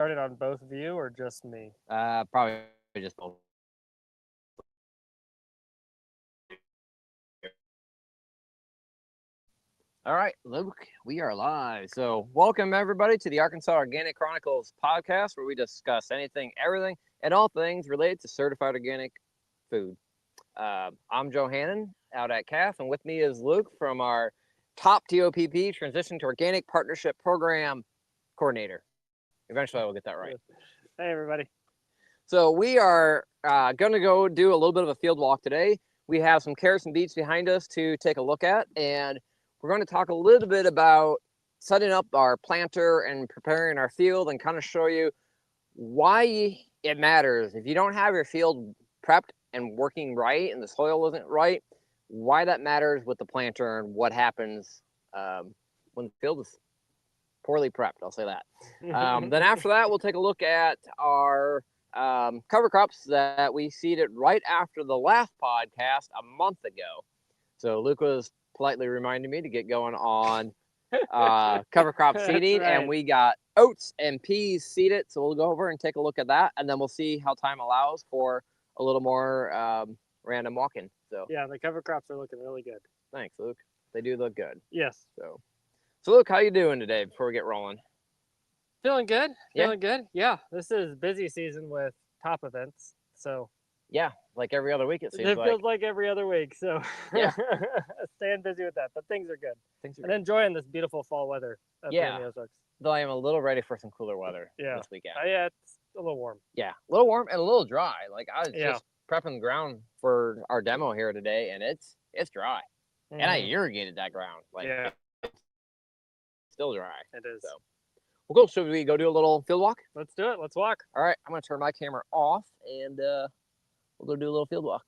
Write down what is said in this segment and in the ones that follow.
Started on both of you or just me? Probably just both. All right, Luke, we are live. So, welcome everybody to the Arkansas Organic Chronicles podcast, where we discuss anything, everything, and all things related to certified organic food. I'm Joe Hannon out at CAFF, and with me is Luke from our top TOPP Transition to Organic Partnership Program coordinator. Eventually, I will get that right. Hey, everybody. So we are going to go do a little bit of a field walk today. We have some carrots and beets behind us to take a look at, and we're going to talk a little bit about setting up our planter and preparing our field and kind of show you why it matters. If you don't have your field prepped and working right and the soil isn't right, why that matters with the planter and what happens when the field is poorly prepped, I'll say that. Then after that, we'll take a look at our cover crops that we seeded right after the last podcast a month ago. So Luke was politely reminding me to get going on cover crop seeding, right. and we got oats and peas seeded. So we'll go over and take a look at that, and then we'll see how time allows for a little more random walking. So yeah, the cover crops are looking really good. thanks, Luke. They do look good. Yes. So Luke, how you doing today before we get rolling? Feeling good. Yeah? Feeling good. Yeah. This is busy season with top events. So Yeah, like every other week it seems it like. feels like every other week. So Yeah. staying busy with that. But things are good. Things are And enjoying this beautiful fall weather up here in the Ozarks. Though I am a little ready for some cooler weather this weekend. Yeah, it's a little warm. Yeah, a little warm and a little dry. Like I was just prepping the ground for our demo here today, and it's dry. Mm-hmm. And I irrigated that ground. Like it's still dry. It is. So well, cool. Should we go do a little field walk? Let's do it. Let's walk. All right, I'm gonna turn my camera off, and we'll go do a little field walk.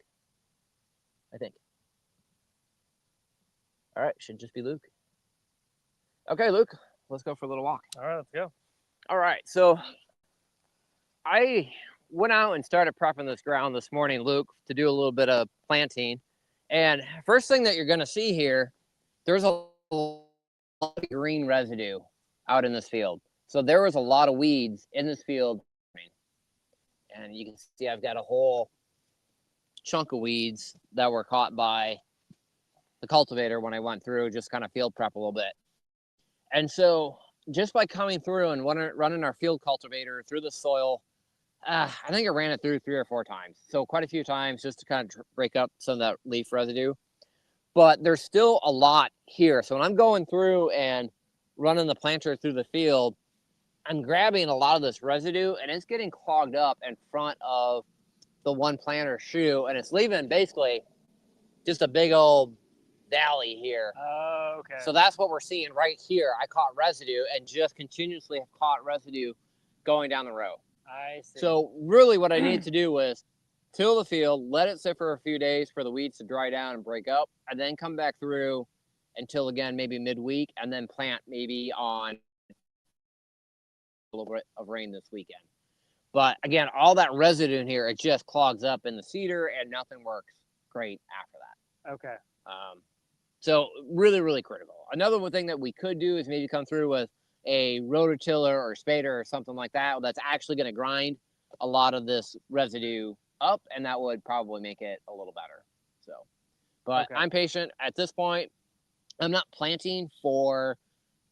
I think. All right, should just be Luke. Okay, Luke, let's go for a little walk. All right, let's go. All right, so I went out and started prepping this ground this morning, Luke, to do a little bit of planting. And first thing that you're going to see here, there's a lot of green residue out in this field. So there was a lot of weeds in this field. And you can see I've got a whole chunk of weeds that were caught by the cultivator when I went through, just kind of field prep a little bit. And so just by coming through and running our field cultivator through the soil, I think I ran it through 3 or 4 times. So quite a few times just to kind of break up some of that leaf residue. But there's still a lot here. So when I'm going through and running the planter through the field, I'm grabbing a lot of this residue and it's getting clogged up in front of the one planter shoe. And it's leaving basically just a big old valley here. Oh, okay. So that's what we're seeing right here. I caught residue and just continuously have caught residue going down the row. I see. So really what I needed to do was till the field, let it sit for a few days for the weeds to dry down and break up, and then come back through until again maybe midweek, and then plant maybe on a little bit of rain this weekend. But again, all that residue in here, it just clogs up in the cedar and nothing works great after that. Okay. So really, really critical. Another one thing that we could do is maybe come through with a rototiller or spader or something like that that's actually going to grind a lot of this residue up, and that would probably make it a little better. So, but I'm patient at this point. I'm not planting for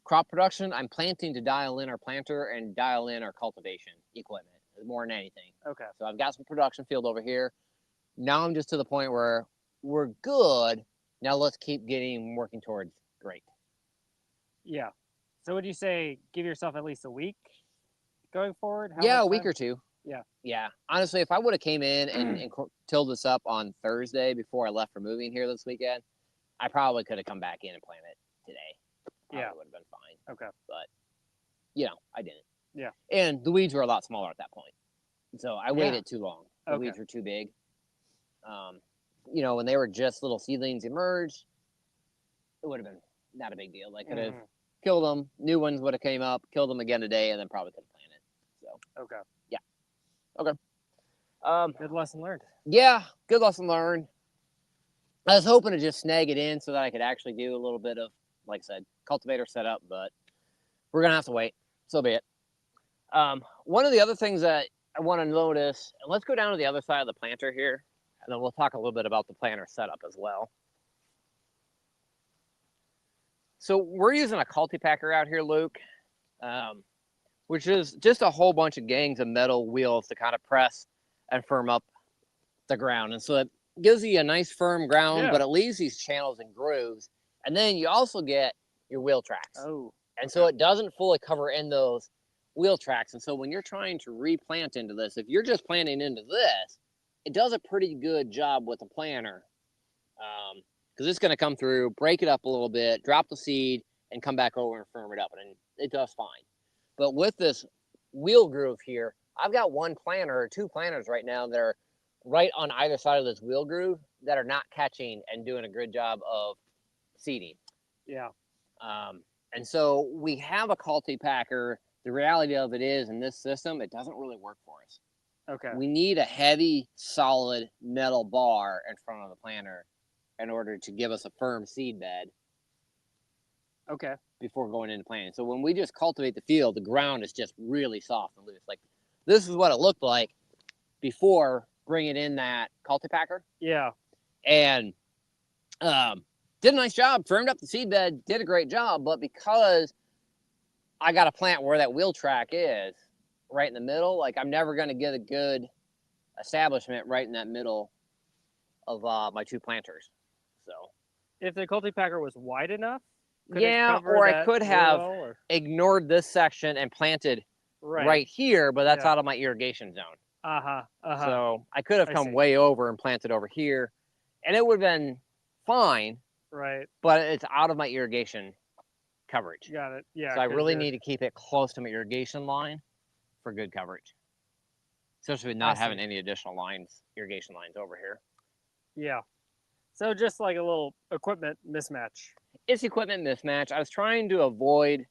crop production. I'm planting to dial in our planter and dial in our cultivation equipment more than anything. Okay. So I've got some production field over here. Now I'm just to the point where we're good. Now let's keep working towards great. Yeah. So would you say give yourself at least a week going forward? A week or two. Yeah. Yeah. Honestly, if I would have came in and tilled this up on Thursday before I left for moving here this weekend, I probably could have come back in and planted today. Probably would have been fine. Okay. But, I didn't. Yeah. And the weeds were a lot smaller at that point. So I waited too long. The weeds were too big. When they were just little seedlings emerged, it would have been not a big deal. I could have killed them. New ones would have came up, killed them again today, and then probably could have planted. So okay. Yeah. Okay. Good lesson learned. Yeah, good lesson learned. I was hoping to just snag it in so that I could actually do a little bit of, like I said, cultivator setup, but we're gonna have to wait. So be it. One of the other things that I want to notice, and let's go down to the other side of the planter here, and then we'll talk a little bit about the planter setup as well. So we're using a cultipacker out here, Luke, which is just a whole bunch of gangs of metal wheels to kind of press and firm up the ground. And so it gives you a nice firm ground, Yeah. but it leaves these channels and grooves. And then you also get your wheel tracks. Oh. And so it doesn't fully cover in those wheel tracks. And so when you're trying to replant into this, if you're just planting into this, it does a pretty good job with the planter. Because it's going to come through, break it up a little bit, drop the seed, and come back over and firm it up. And it does fine. But with this wheel groove here, I've got one planter or two planters right now that are right on either side of this wheel groove that are not catching and doing a good job of seeding. Yeah. And so we have a cultipacker. The reality of it is, in this system, it doesn't really work for us. Okay. We need a heavy, solid metal bar in front of the planter in order to give us a firm seed bed. Okay. Before going into planting. So when we just cultivate the field, the ground is just really soft and loose. Like this is what it looked like before bringing in that cultipacker. Yeah. And did a nice job, firmed up the seed bed, did a great job. But because I got a plant where that wheel track is right in the middle, like I'm never going to get a good establishment right in that middle of my two planters. So If the cultipacker was wide enough, could yeah, it cover or I that could real have well, or? ignored this section and planted right here, but that's Yeah. out of my irrigation zone. Uh-huh. Uh-huh. So I could have I come see. way over and planted over here, and it would have been fine, Right. but it's out of my irrigation coverage. Got it. Yeah. So I 'cause really you're- need to keep it close to my irrigation line for good coverage, especially with not having see. any additional lines, irrigation lines over here. Yeah. So just like a little equipment mismatch. It's equipment mismatch. I was trying to avoid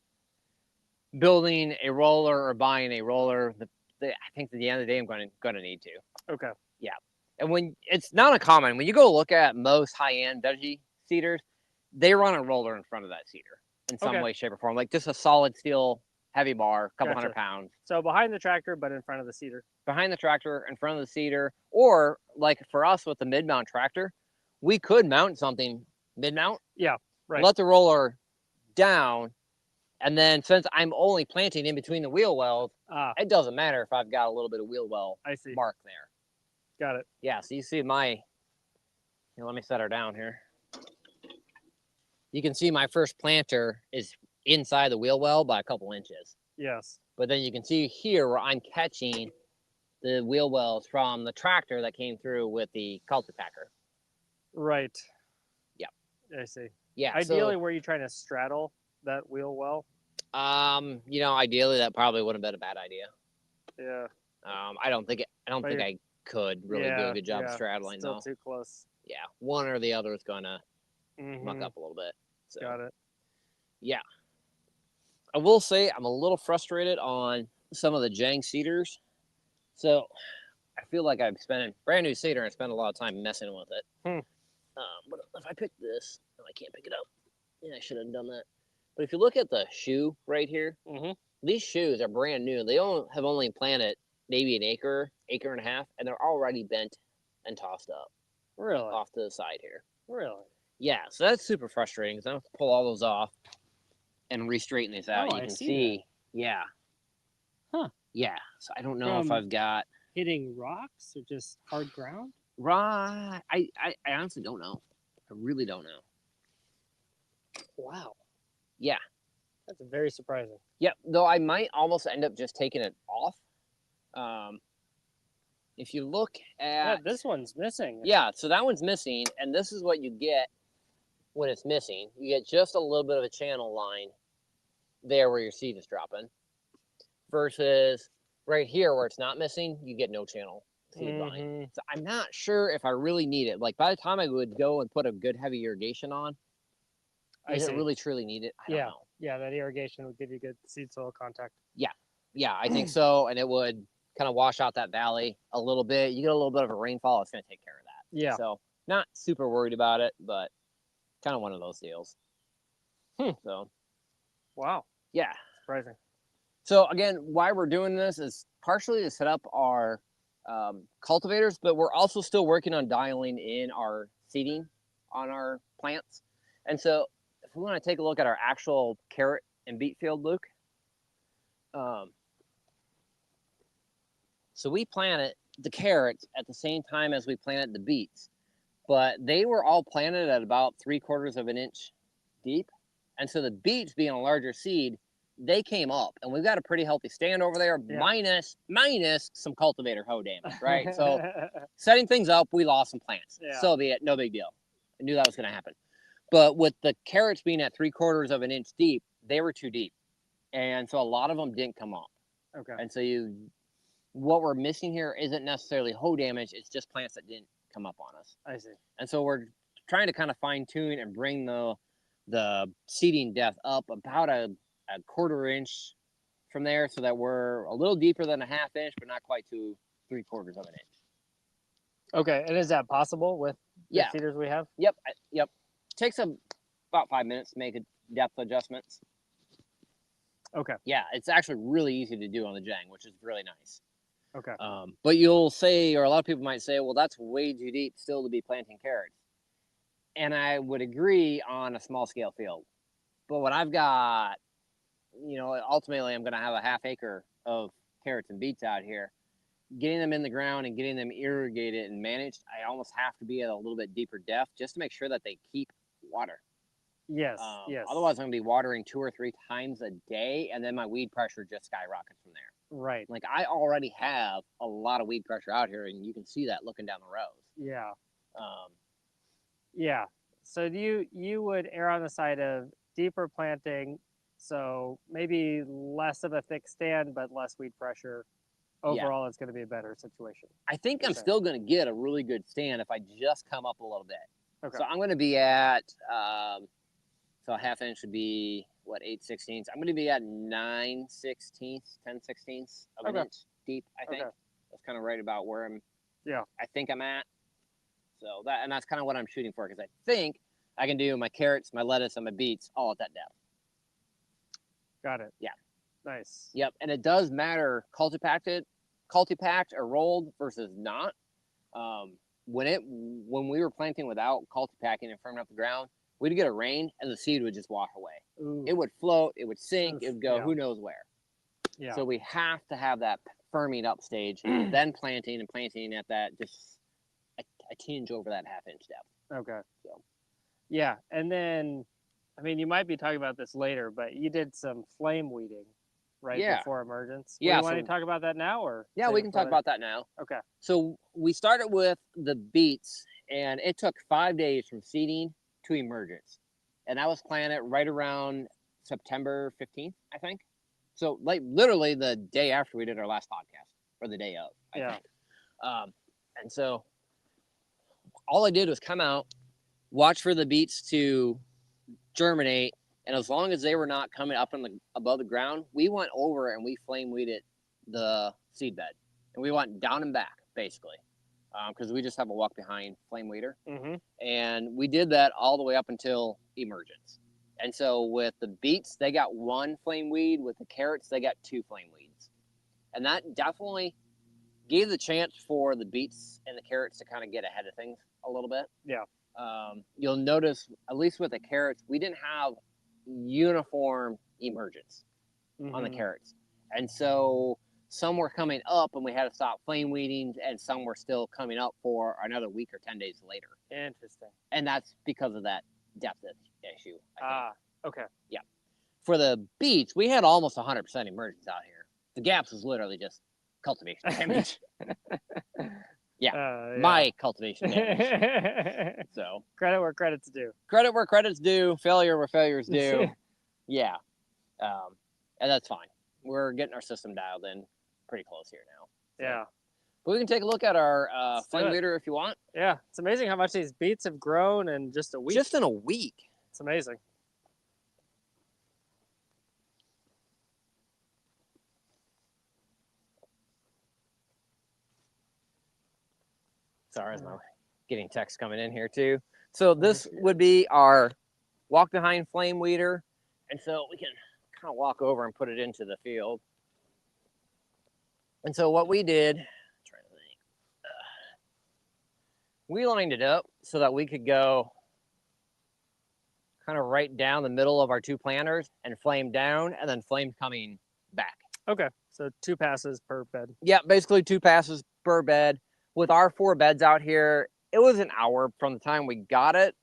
building a roller or buying a roller. I think at the end of the day, I'm going to need to. Okay. Yeah. And when it's not uncommon, when you go look at most high-end veggie seeders, they run a roller in front of that seeder in some way, shape, or form. Like just a solid steel heavy bar, a couple hundred pounds. So behind the tractor, but in front of the seeder. Behind the tractor, in front of the seeder. Or like for us with the mid-mount tractor, we could mount something mid-mount. Yeah, right. Let the roller down. And then since I'm only planting in between the wheel wells, it doesn't matter if I've got a little bit of wheel well mark there. Got it. Yeah, so you see my, here, let me set her down here. You can see my first planter is inside the wheel well by a couple inches. Yes. But then you can see here where I'm catching the wheel wells from the tractor that came through with the cultipacker. Right. Yeah. I see. Yeah. Ideally, were you trying to straddle that wheel well? You know, ideally that probably wouldn't have been a bad idea. Yeah. I don't think I could really do a good job of straddling still though. Too close. Yeah, one or the other is gonna muck up a little bit. So. Got it. Yeah. I will say I'm a little frustrated on some of the Jang seeders. So I feel like I'm spending brand new seeder and I spend a lot of time messing with it. But if I pick this, no, I can't pick it up. Yeah, I should have done that. But if you look at the shoe right here, these shoes are brand new. They have only planted maybe an acre and a half, and they're already bent and tossed up. Really? Off to the side here. Really? Yeah, so that's super frustrating because I have to pull all those off and re-straighten these out. You can see yeah. Huh. Yeah, so I don't know if I've got... Hitting rocks or just hard ground? Right. I honestly don't know. I really don't know. Wow. Yeah. That's very surprising. Yep, though I might almost end up just taking it off. If you look at... Yeah, this one's missing. Yeah, so that one's missing, and this is what you get when it's missing. You get just a little bit of a channel line there where your seed is dropping. Versus right here where it's not missing, you get no channel seed line. So I'm not sure if I really need it. Like by the time I would go and put a good heavy irrigation on, is it really truly need it? I don't know. Yeah, that irrigation would give you good seed soil contact. Yeah, I think so. And it would kind of wash out that valley a little bit. You get a little bit of a rainfall, it's going to take care of that. Yeah. So not super worried about it, but kind of one of those deals. So. Wow. Yeah. Surprising. So again, why we're doing this is partially to set up our cultivators, but we're also still working on dialing in our seeding on our plants. And so if we want to take a look at our actual carrot and beet field, Luke. So we planted the carrots at the same time as we planted the beets, but they were all planted at about 3/4 of an inch deep. And so the beets being a larger seed, they came up, and we've got a pretty healthy stand over there, minus some cultivator hoe damage, right? So setting things up, we lost some plants. Yeah. So be it, no big deal. I knew that was going to happen. But with the carrots being at 3/4 of an inch deep, they were too deep, and so a lot of them didn't come up. Okay. And so what we're missing here isn't necessarily hoe damage; it's just plants that didn't come up on us. I see. And so we're trying to kind of fine tune and bring the seeding depth up about a 1/4 inch from there, so that we're a little deeper than a 1/2 inch, but not quite to 3/4 of an inch. Okay, and is that possible with the Yeah. seeders we have? Yep. Yep. Takes about 5 minutes to make a depth adjustments. Okay. Yeah, it's actually really easy to do on the Jang, which is really nice. Okay. But you'll say, or a lot of people might say, well, that's way too deep still to be planting carrots. And I would agree on a small scale field. But when I've got, ultimately I'm going to have a 1/2 acre of carrots and beets out here, getting them in the ground and getting them irrigated and managed, I almost have to be at a little bit deeper depth just to make sure that they keep water. Yes. Yes. Otherwise, I'm going to be watering 2 or 3 times a day, and then my weed pressure just skyrockets from there. Right. Like, I already have a lot of weed pressure out here, and you can see that looking down the rows. Yeah. Um, Yeah. So you would err on the side of deeper planting, so maybe less of a thick stand, but less weed pressure. Overall, it's going to be a better situation. I think I'm still going to get a really good stand if I just come up a little bit. Okay. So I'm going to be at, so a 1/2 inch would be, 8/16. I'm going to be at 9/16, 10/16 of an inch deep, I think. Okay. That's kind of right about where I think I'm at. So that's kind of what I'm shooting for, because I think I can do my carrots, my lettuce, and my beets all at that depth. Got it. Yeah. Nice. Yep, and it does matter cultipacked or rolled versus not. When we were planting without cultipacking and firming up the ground, we'd get a rain and the seed would just wash away. Ooh. It would float, it would sink, it would go who knows where. Yeah. So we have to have that firming up stage, then planting at that just a tinge over that 1/2 inch depth. Okay. So. Yeah, and then, I mean, you might be talking about this later, but you did some flame weeding right before emergence. Yeah. You want to talk about that now, or? Yeah, we can talk about that now. Okay. So we started with the beets, and it took 5 days from seeding to emergence, and that was planted right around September 15th, I think. So like literally the day after we did our last podcast, or the day of, I think. And so all I did was come out, watch for the beets to germinate, and as long as they were not coming up above the ground, we went over and we flame weeded the seed bed, and we went down and back basically, because we just have a walk behind flame weeder, and we did that all the way up until emergence. And so with the beets, they got 1 flame weed. With the carrots, they got 2 flame weeds, and that definitely gave the chance for the beets and the carrots to kind of get ahead of things a little bit. Yeah. You'll notice, at least with the carrots, we didn't have uniform emergence on the carrots. And so some were coming up and we had to stop flame weeding, and some were still coming up for another week or 10 days later. Interesting. And that's because of that depth issue, I think. Okay. Yeah. For the beets, we had almost 100% emergence out here. The gaps was literally just cultivation damage. My cultivation damage. So credit where credit's due. Credit where credit's due. Failure where failure's due. Yeah. And that's fine. We're getting our system dialed in pretty close here now. So. Yeah. But we can take a look at our flame weeder if you want. Yeah. It's amazing how much these beets have grown in just a week. Just in a week. It's amazing. Sorry, I'm getting texts coming in here too. So this would be our walk behind flame weeder. And so we can kind of walk over and put it into the field. And so what we did, trying to think, we lined it up so that we could go kind of right down the middle of our two planters and flame down and then flame coming back. Okay, so 2 passes per bed. Yeah, basically 2 passes per bed. With our 4 beds out here, it was an hour from the time we got it,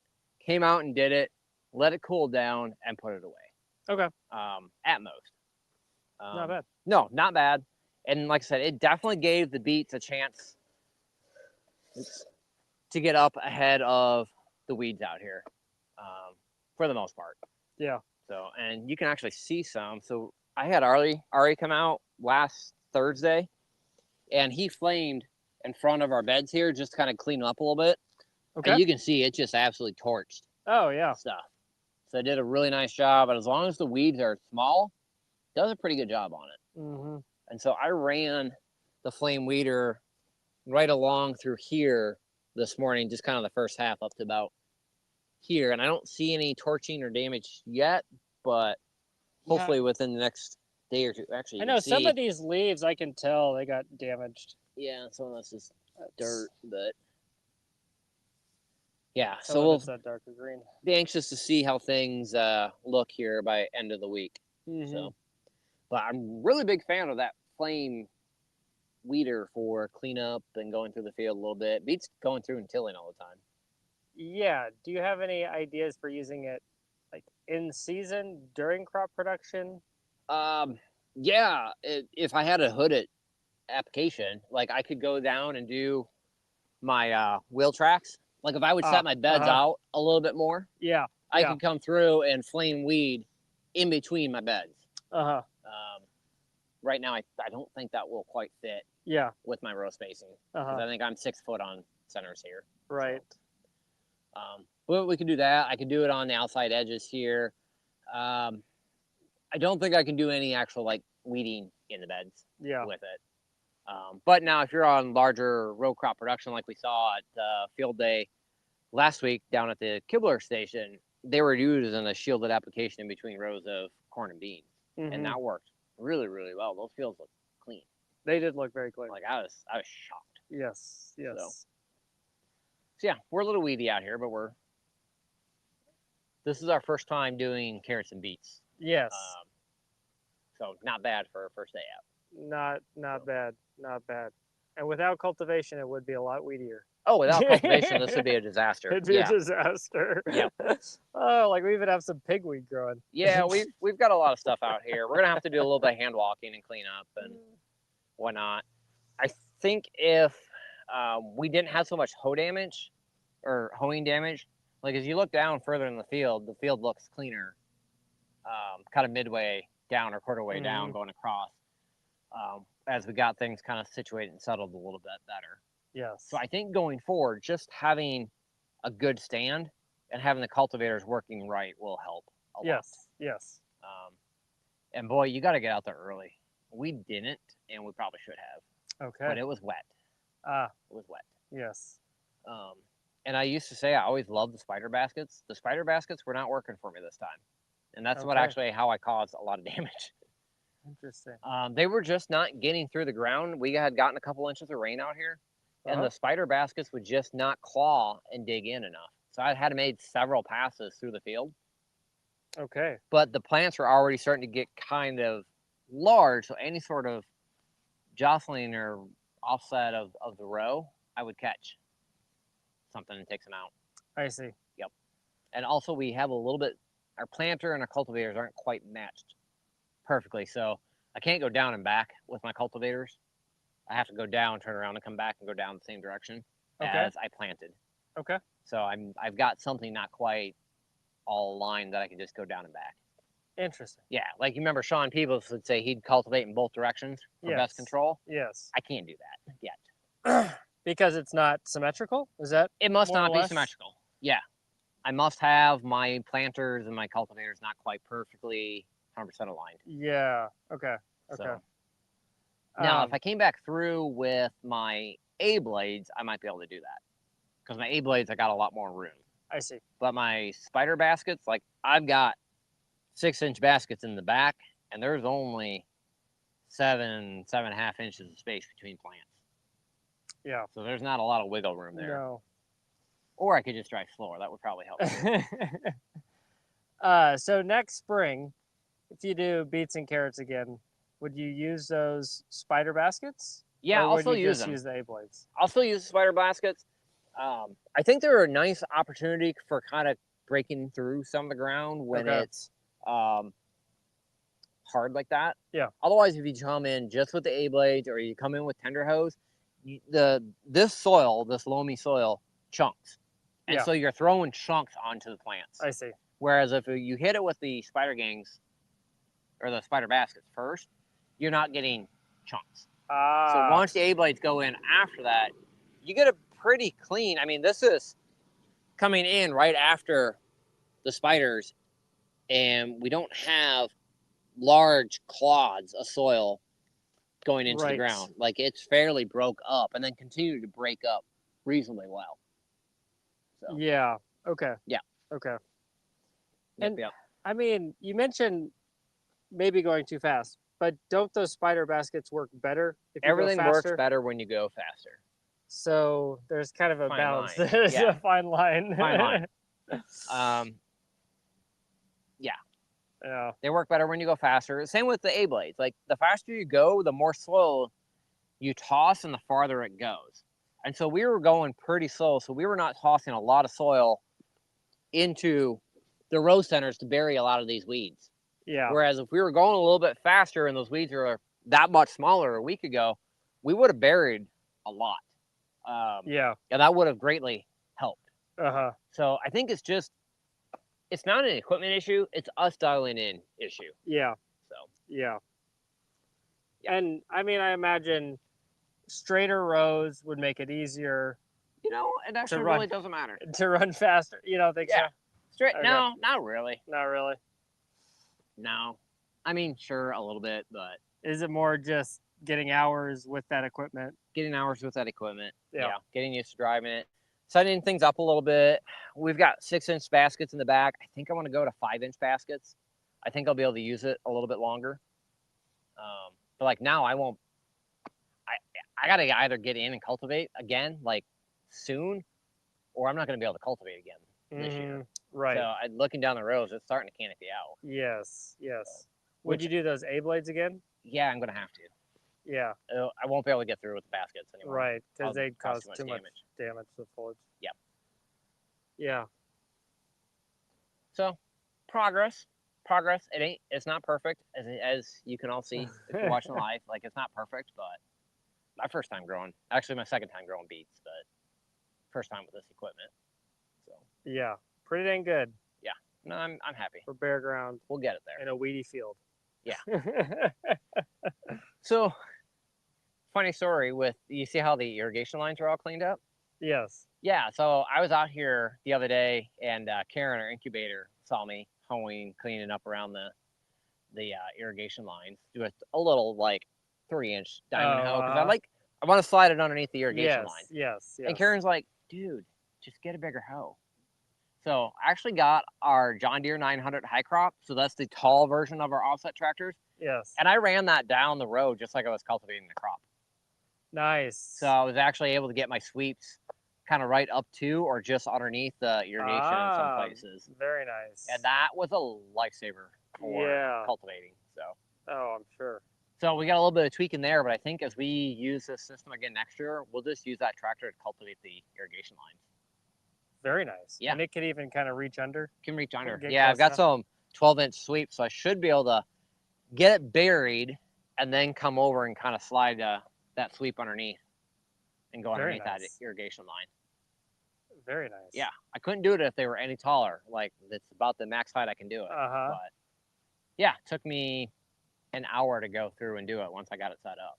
came out and did it, let it cool down, and put it away. Okay, At most. not bad. No, not bad. And like I said, it definitely gave the beets a chance to get up ahead of the weeds out here, for the most part. Yeah. So, and you can actually see some. So I had Ari come out last Thursday, and he flamed in front of our beds here, just to kind of clean up a little bit. Okay. And you can see it just absolutely torched Oh, yeah. stuff. So it did a really nice job. And as long as the weeds are small, it does a pretty good job on it. Mm-hmm. And so I ran the flame weeder right along through here this morning, just kind of the first half up to about here. And I don't see any torching or damage yet, but hopefully within the next day or two. Actually, I know some of these leaves, I can tell they got damaged. Yeah, some of this is dirt, but yeah. Some So of we'll it's that darker green. be anxious to see how things look here by end of the week. Mm-hmm. So, but I'm really big fan of that flame weeder for cleanup and going through the field a little bit. Beats going through and tilling all the time. Yeah. Do you have any ideas for using it like in season during crop production? Yeah. If I had a hooded application, like I could go down and do my wheel tracks. Like if I would set my beds out a little bit more, Yeah. I could come through and flame weed in between my beds. Uh-huh. Right now, I don't think that will quite fit. Yeah. With my row spacing, because I think I'm 6 foot on centers here. Right. So, but we could do that. I could do it on the outside edges here. I don't think I can do any actual like weeding in the beds. With it. But now, if you're on larger row crop production, like we saw at field day last week down at the Kibler station, they were using a shielded application in between rows of corn and beans, and that worked really, really well. Those fields look clean. They did look very clean. Like I was shocked. Yes. Yes. So yeah, we're a little weedy out here, but this is our first time doing carrots and beets. Yes. So not bad for a first day out. Not bad. Not bad. And without cultivation, it would be a lot weedier. Oh, without cultivation, this would be a disaster. It'd be a disaster. Yep. Oh, like we even have some pigweed growing. Yeah, we've got a lot of stuff out here. We're gonna have to do a little bit of hand walking and clean up and whatnot. I think if we didn't have so much hoeing damage, like as you look down further in the field looks cleaner, kind of midway down or quarter way down going across, as we got things kind of situated and settled a little bit better. Yes. So I think going forward, just having a good stand and having the cultivators working right will help a lot. Yes. And boy, you got to get out there early. We didn't, and we probably should have. Okay. But it was wet. It was wet. Yes. And I used to say I always loved the spider baskets. The spider baskets were not working for me this time. And that's how I caused a lot of damage. Interesting. They were just not getting through the ground. We had gotten a couple inches of rain out here, and the spider baskets would just not claw and dig in enough. So I had made several passes through the field. Okay. But the plants were already starting to get kind of large, so any sort of jostling or offset of the row, I would catch something and take them out. I see. Yep. And also we have a little bit, our planter and our cultivators aren't quite matched perfectly. So I can't go down and back with my cultivators. I have to go down, turn around and come back and go down the same direction as I planted. Okay. So I've got something not quite all aligned that I can just go down and back. Interesting. Yeah, like you remember Sean Peebles would say he'd cultivate in both directions for best control. Yes. I can't do that yet. Because it's not symmetrical? Is that it must not be symmetrical. Yeah. I must have my planters and my cultivators not quite perfectly 100% aligned. Yeah. Okay. So, now, if I came back through with my A blades, I might be able to do that. Because my A blades, I got a lot more room. I see. But my spider baskets, like I've got 6-inch baskets in the back, and there's only 7.5 inches of space between plants. Yeah. So there's not a lot of wiggle room there. No. Or I could just drive slower. That would probably help too. So next spring, if you do beets and carrots again, would you use those spider baskets? Yeah, or I'll would still you use just them. use the A-blades? I'll still use the spider baskets. I think they're a nice opportunity for kind of breaking through some of the ground when Okay. it's hard like that. Yeah. Otherwise, if you come in just with the A-blades or you come in with tender hose, this soil, this loamy soil, chunks. And Yeah. so you're throwing chunks onto the plants. I see. Whereas if you hit it with the spider gangs or the spider baskets first, you're not getting chunks. So once the A-blades go in after that, you get a pretty clean. I mean, this is coming in right after the spiders, and we don't have large clods of soil going into the ground. Like, it's fairly broke up and then continue to break up reasonably well. So Yeah. Okay. Yeah. Okay. Yep, And yep. I mean, you mentioned maybe going too fast, but don't those spider baskets work better if you Everything go works faster? better when you go faster. So there's kind of a Fine balance. line. There's Yeah. a fine line. Fine line. Yeah. They work better when you go faster. Same with the A-blades. Like, the faster you go, the more soil you toss and the farther it goes. And so we were going pretty slow, so we were not tossing a lot of soil into the row centers to bury a lot of these weeds. Yeah. Whereas if we were going a little bit faster and those weeds were that much smaller a week ago, we would have buried a lot. Yeah. And that would have greatly helped. Uh-huh. So I think it's not an equipment issue, it's us dialing in issue. Yeah. So Yeah. And I mean, I imagine straighter rows would make it easier it actually run. really doesn't matter. to run faster. You don't think Yeah. so? Straight? Okay. No, not really. Not really. No. I mean, sure, a little bit, but Is it more just getting hours with that equipment? getting hours with that equipment. Yeah. Getting used to driving it. Setting things up a little bit. We've got 6-inch baskets in the back. I think I want to go to 5-inch baskets. I think I'll be able to use it a little bit longer. But like now I won't. I got to either get in and cultivate again, like soon, or I'm not going to be able to cultivate again this year. Right. So looking down the rows, it's starting to canopy out. Yes. Yes. Would you do those A-blades again? Yeah, I'm going to have to. Yeah. I won't be able to get through with the baskets anymore. Right, because I'll they'd cause much too much damage to the foliage. Yep. Yeah. So, progress. It's not perfect, as you can all see if you're watching live. Like, it's not perfect, but my first time growing, actually my second time growing beets, but first time with this equipment. So Yeah. Pretty dang good. Yeah. No, I'm happy. For bare ground. We'll get it there. In a weedy field. Yeah. So, funny story you see how the irrigation lines are all cleaned up? Yes. Yeah, so I was out here the other day, and Karen, our incubator, saw me hoeing, cleaning up around the irrigation lines with a little, like, 3-inch diamond hoe, because I want to slide it underneath the irrigation line. Yes. And Karen's like, dude, just get a bigger hoe. So I actually got our John Deere 900 high crop, so that's the tall version of our offset tractors. Yes. And I ran that down the road just like I was cultivating the crop. Nice. So I was actually able to get my sweeps kind of right up to or just underneath the irrigation in some places. Very nice. And that was a lifesaver for cultivating. So. Oh, I'm sure. So we got a little bit of tweaking there, but I think as we use this system again next year, we'll just use that tractor to cultivate the irrigation lines. Very nice. Yeah. And it could even kind of reach under. Can reach under. Get Yeah, I've got close some 12-inch sweeps, so I should be able to get it buried and then come over and kind of slide that sweep underneath and go underneath that irrigation line. Very nice. Yeah, I couldn't do it if they were any taller. Like, it's about the max height I can do it. But yeah, it took me an hour to go through and do it once I got it set up.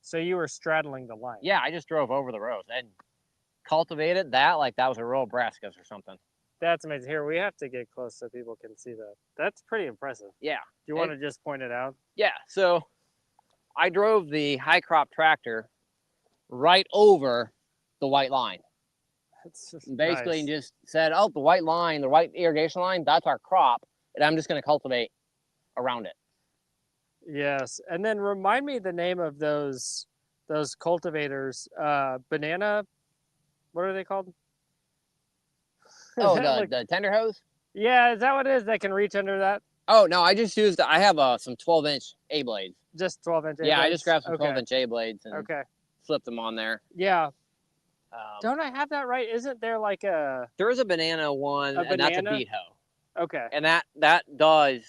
So you were straddling the line. Yeah, I just drove over the rows and cultivated that like that was a row of brassicas or something. That's amazing. Here, we have to get close so people can see that. That's pretty impressive. Yeah. Do you want to just point it out? Yeah, so I drove the high crop tractor right over the white line. That's just Basically nice. just said, oh, the white line, the white irrigation line, that's our crop, and I'm just going to cultivate around it. Yes, and then remind me the name of those cultivators. Banana. What are they called? Oh, the Like, the tender hose. yeah, is that what it is? That can reach under that? Oh no, I just used. I have some 12-inch A blades. Just 12-inch A Yeah, I just blades. grabbed some Okay. 12-inch A blades and Okay. slipped them on there. Yeah. Um, Don't I have that right? Isn't there like there is a banana one, a and that's a banana? beet hoe, Okay. and that does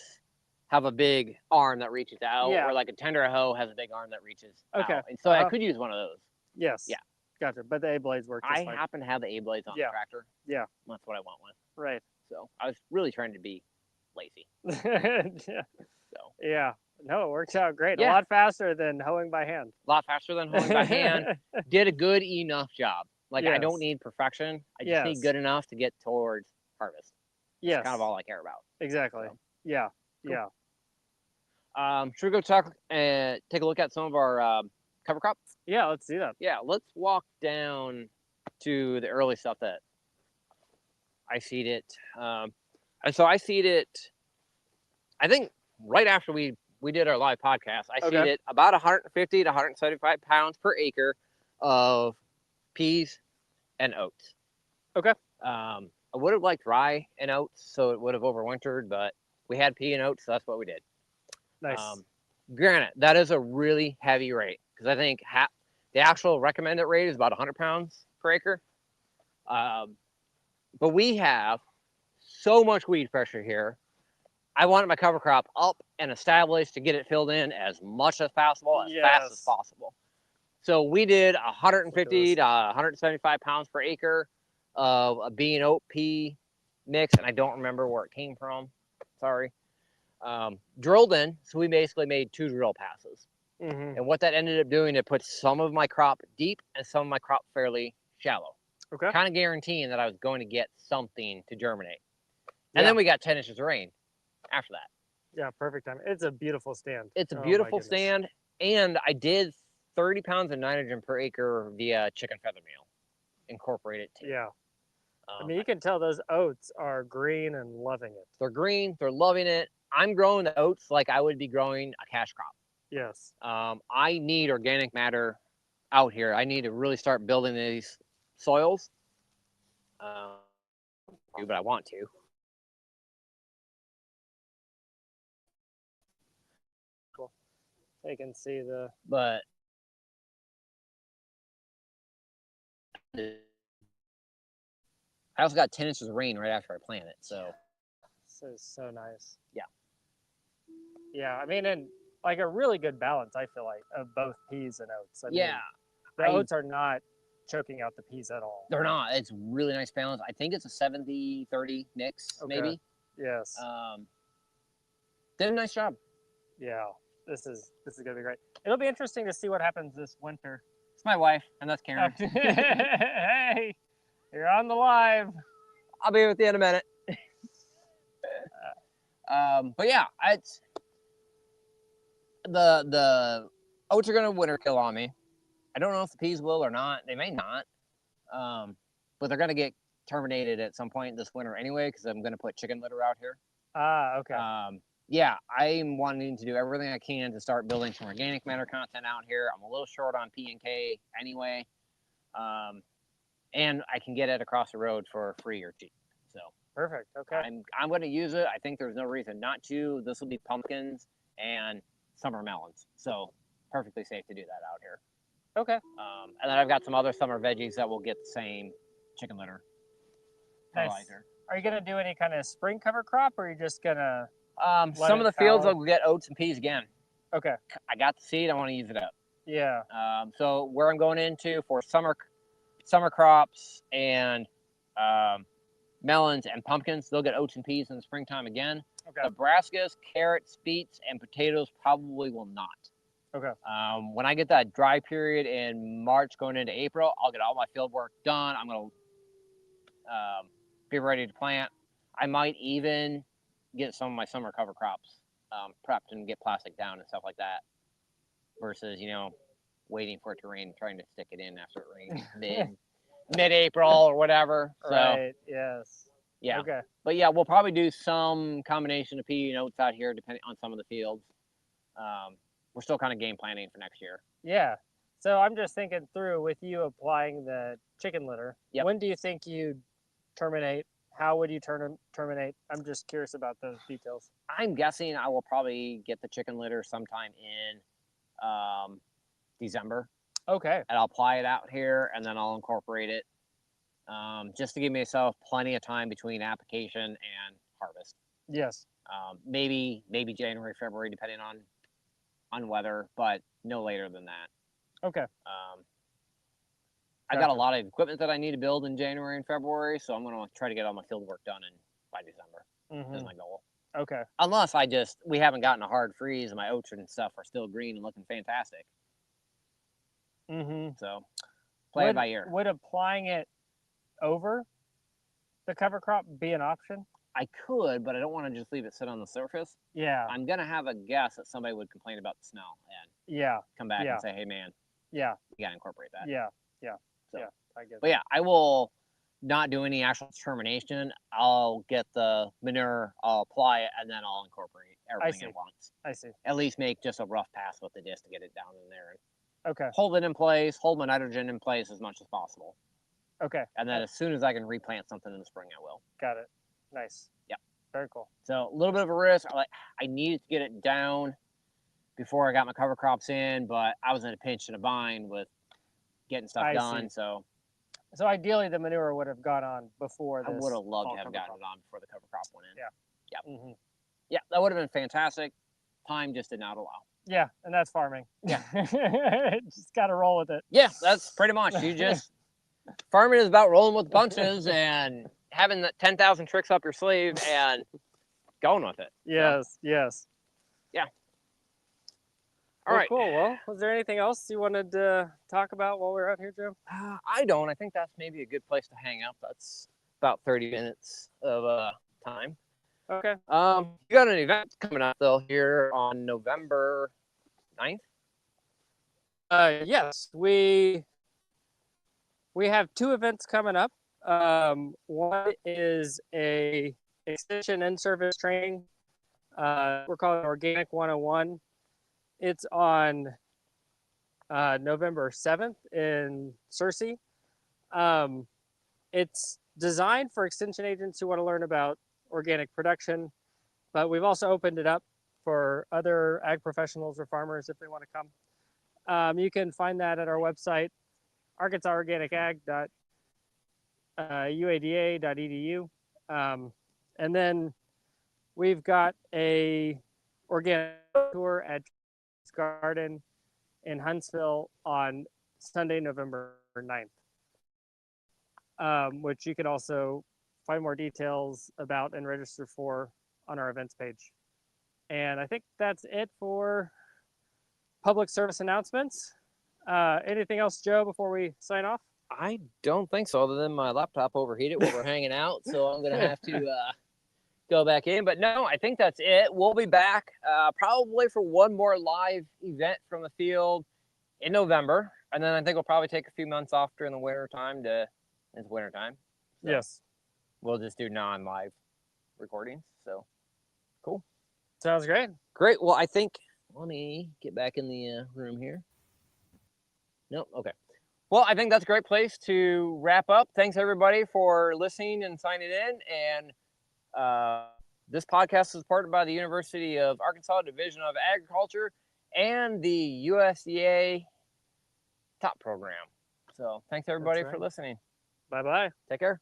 have a big arm that reaches out, Yeah. where like a tender hoe has a big arm that reaches Okay. out, and so I could use one of those. Yes. Yeah, Gotcha. But the A blades work just I fine. happen to have the A blades on the Yeah. tractor. Yeah. That's what I want one. Right. So I was really trying to be lazy. Yeah. So Yeah. No, it works out great. A yeah, lot faster than hoeing by hand. a lot faster than hoeing by hand. Did a good enough job. Like I don't Yes. need perfection. I just need Yes. good enough to get towards harvest. That's kind of Yes. all I care about. Exactly. So, Yeah. cool. Yeah. Should we go talk and take a look at some of our cover crop? Yeah. Let's do that. Yeah, let's walk down to the early stuff that I seeded. And so I seeded, I think right after we did our live podcast, I Okay. seeded about 150 to 175 pounds per acre of peas and oats. Okay. I would have liked rye and oats, so it would have overwintered, but we had pea and oats, so that's what we did. Nice. Granted, that is a really heavy rate because I think the actual recommended rate is about 100 pounds per acre. But we have so much weed pressure here. I wanted my cover crop up and established to get it filled in as much as possible, as fast as Yes. possible. So we did 150 Ridiculous. to 175 pounds per acre of a bean oat pea mix, and I don't remember where it came from. Sorry. Drilled in, so we basically made 2 drill passes. Mm-hmm. And what that ended up doing, it put some of my crop deep and some of my crop fairly shallow. Okay. Kind of guaranteeing that I was going to get something to germinate. And Yeah. then we got 10 inches of rain after that. Yeah. Perfect time. It's a beautiful stand. It's a Oh, my beautiful goodness. stand, and I did 30 pounds of nitrogen per acre via chicken feather meal incorporated too. Yeah. I mean, you can tell those oats are green and loving it. They're green. They're loving it. I'm growing the oats like I would be growing a cash crop. Yes. I need organic matter out here. I need to really start building these soils. But I want to. Cool. They can see the. But I also got 10 inches of rain right after I plant it. So This is so nice. yeah. Yeah. I mean, and like a really good balance, I feel like, of both peas and oats. I mean, Yeah. the oats are not choking out the peas at all. They're not. It's really nice balance. I think it's a 70-30 mix, maybe. Yes. Did a nice job. Yeah. This is gonna be great. It'll be interesting to see what happens this winter. It's my wife, and that's Karen. Hey, you're on the live. I'll be with you in a minute. But yeah, it's the oats are gonna winter kill on me. I don't know if the peas will or not. They may not. But they're gonna get terminated at some point this winter anyway because I'm gonna put chicken litter out here. Ah, okay. Yeah, I'm wanting to do everything I can to start building some organic matter content out here. I'm a little short on P and K anyway, and I can get it across the road for free or cheap. So Perfect. Okay. I'm going to use it. I think there's no reason not to. This will be pumpkins and summer melons, so perfectly safe to do that out here. Okay. And then I've got some other summer veggies that will get the same chicken litter fertilizer. Nice. Are you gonna do any kind of spring cover crop, or are you just gonna? Some of the fields I'll get oats and peas again. Okay. I got the seed. I want to use it up. Yeah. So where I'm going into for summer crops and melons and pumpkins, they'll get oats and peas in the springtime again. Okay. Nebraska's carrots, beets, and potatoes probably will not. Okay. When I get that dry period in March going into April, I'll get all my field work done. I'm going to be ready to plant. I might even get some of my summer cover crops prepped and get plastic down and stuff like that versus, waiting for it to rain and trying to stick it in after it rains mid-April or whatever. So, Right. Yes. yeah. Okay. But yeah, we'll probably do some combination of pea and oats out here depending on some of the fields. we're still kind of game planning for next year. Yeah. So I'm just thinking through with you applying the chicken litter. Yep. When do you think you'd terminate? How would you terminate? I'm just curious about those details. I'm guessing I will probably get the chicken litter sometime in December. Okay. And I'll apply it out here, and then I'll incorporate it, just to give myself plenty of time between application and harvest. Yes. Maybe January, February, depending on weather, but no later than that. Okay. I got a lot of equipment that I need to build in January and February, so I'm going to try to get all my field work done by December. Is my goal. Okay. Unless we haven't gotten a hard freeze and my oats and stuff are still green and looking fantastic. So play it by ear. Would applying it over the cover crop be an option? I could, but I don't want to just leave it sit on the surface. Yeah. I'm going to have a guess that somebody would complain about the smell and come back and say, hey, man, you got to incorporate that. Yeah. So, yeah, I get it. But yeah, I will not do any actual termination. I'll get the manure, I'll apply it, and then I'll incorporate everything at once. I see. At least make just a rough pass with the disc to get it down in there. Okay. Hold it in place, hold my nitrogen in place as much as possible. Okay. And then as soon as I can replant something in the spring, I will. Got it. Nice. Yeah. Very cool. So a little bit of a risk. I needed to get it down before I got my cover crops in, but I was in a pinch and a bind with getting stuff done. So ideally the manure would have gone on before this. I would have loved to have gotten it on before the cover crop went in. Yeah. Yeah, that would have been fantastic. Time just did not allow. Yeah, and that's farming. Yeah. Just got to roll with it. Yeah, that's pretty much. You just farming is about rolling with the punches and having the 10,000 tricks up your sleeve and going with it. Yes. Yeah. All right. Cool. Well, was there anything else you wanted to talk about while we're out here, Joe? I don't. I think that's maybe a good place to hang up. That's about 30 minutes of time. Okay. You got an event coming up though here on November 9th? Yes, we have two events coming up. One is a extension and service training. We're calling it Organic 101. It's on November 7th in Searcy. It's designed for extension agents who want to learn about organic production, but we've also opened it up for other ag professionals or farmers if they want to come. You can find that at our website, arkansasarganic.uada.edu. And then we've got a organic tour at Garden in Huntsville on Sunday, November 9th, which you can also find more details about and register for on our events page. And I think that's it for public service announcements. Anything else, Joe, before we sign off? I don't think so, other than my laptop overheated while we're hanging out, so I'm going to have to go back in. But no, I think that's it. We'll be back probably for one more live event from the field in November. And then I think we'll probably take a few months off during the winter time it's winter time. So yes. We'll just do non-live recordings. So cool. Sounds great. Great. Well, I think, let me get back in the room here. Nope. Okay. Well, I think that's a great place to wrap up. Thanks everybody for listening and signing in. And this podcast is supported by the University of Arkansas Division of Agriculture and the USDA TOP program. So thanks everybody for listening. Bye-bye. Take care.